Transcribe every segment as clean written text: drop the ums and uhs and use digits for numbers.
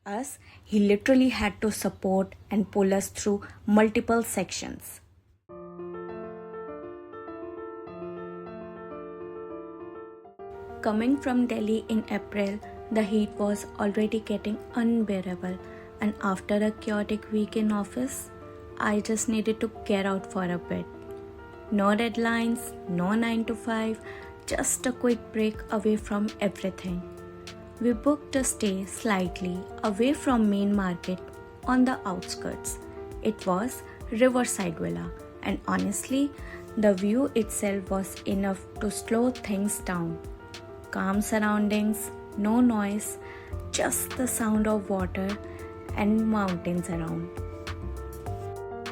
us, he literally had to support and pull us through multiple sections. Coming from Delhi in April, the heat was already getting unbearable, and after a chaotic week in office, I just needed to get out for a bit. No deadlines, no 9 to 5, just a quick break away from everything. We booked a stay slightly away from main market on the outskirts. It was Riverside Villa, and honestly, the view itself was enough to slow things down. Calm surroundings, no noise, just the sound of water and mountains around.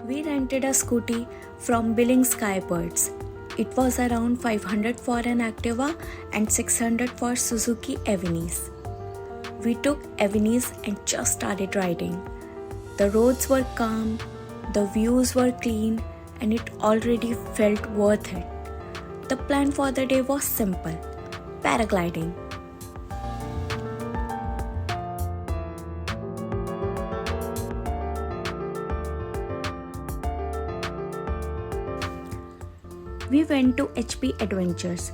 We rented a Scooty from Billing Skybirds. It was around 500 for an Activa and 600 for Suzuki Avenis. We took Avenis and just started riding. The roads were calm, the views were clean, and it already felt worth it. The plan for the day was simple: paragliding. We went to HP Adventures.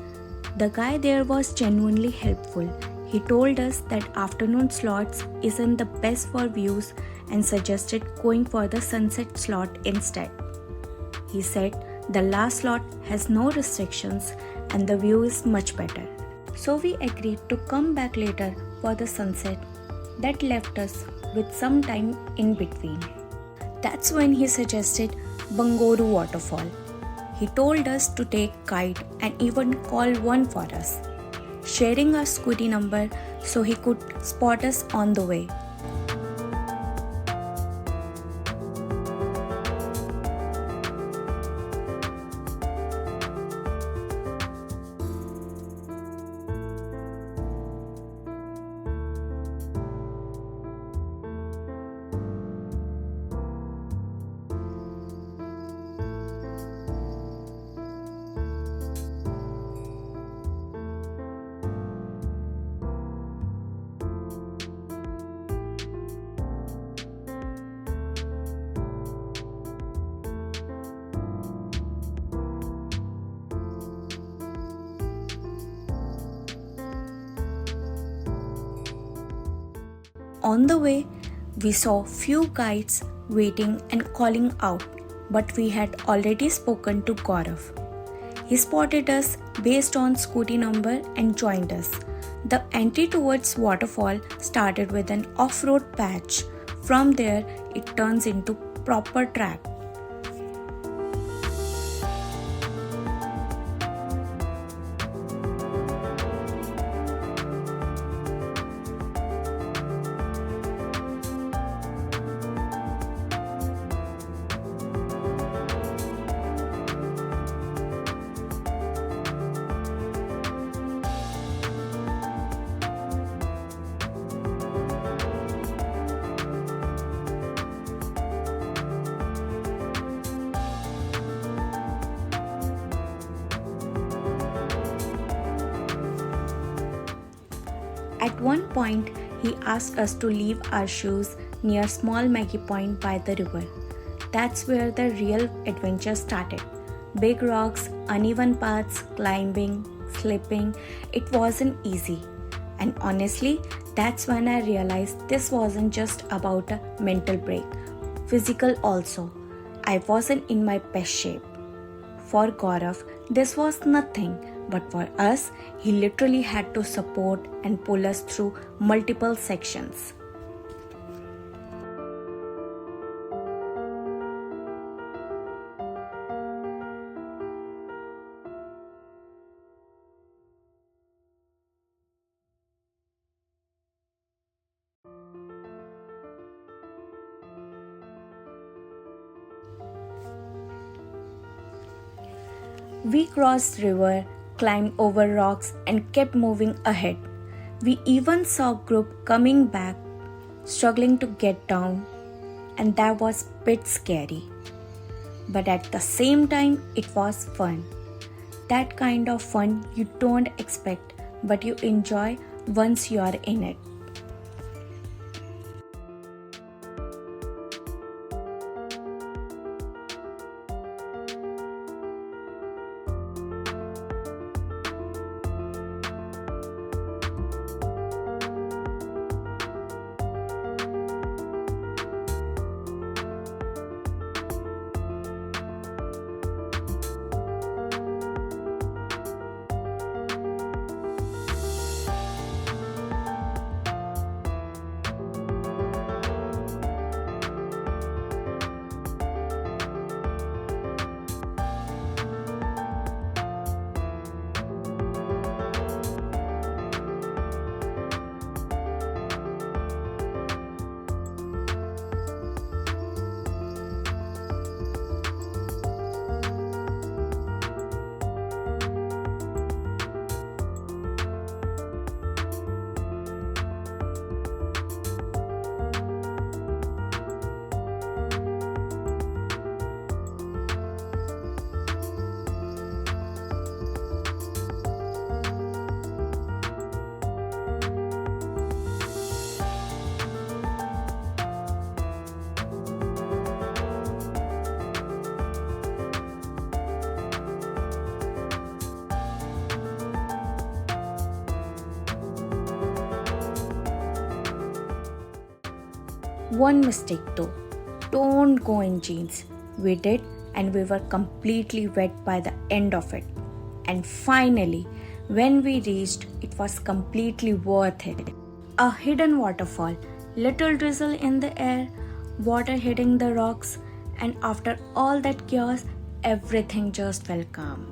The guy there was genuinely helpful. He told us that afternoon slots isn't the best for views and suggested going for the sunset slot instead. He said the last slot has no restrictions and the view is much better. So we agreed to come back later for the sunset. That left us with some time in between. That's when he suggested Bangoru Waterfall. He told us to take kite and even call one for us, sharing our Scooty number so he could spot us on the way. On the way, we saw few guides waiting and calling out, but we had already spoken to Gaurav. He spotted us based on Scooty number and joined us. The entry towards waterfall started with an off-road patch. From there, it turns into proper track. At one point, he asked us to leave our shoes near small Maggi point by the river. That's where the real adventure started. Big rocks, uneven paths, climbing, slipping. It wasn't easy. And honestly, that's when I realized this wasn't just about a mental break. Physical also. I wasn't in my best shape. For Gaurav, this was nothing. But for us, he literally had to support and pull us through multiple sections. We crossed river, climbed over rocks and kept moving ahead. We even saw group coming back, struggling to get down, and that was a bit scary. But at the same time, it was fun. That kind of fun you don't expect, but you enjoy once you are in it. One mistake though, don't go in jeans. We did, and we were completely wet by the end of it. And finally, when we reached, it was completely worth it. A hidden waterfall, little drizzle in the air, water hitting the rocks, and after all that chaos, everything just felt calm.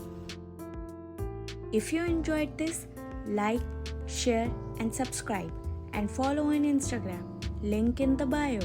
If you enjoyed this, like, share, and subscribe, and follow on Instagram. Link in the bio.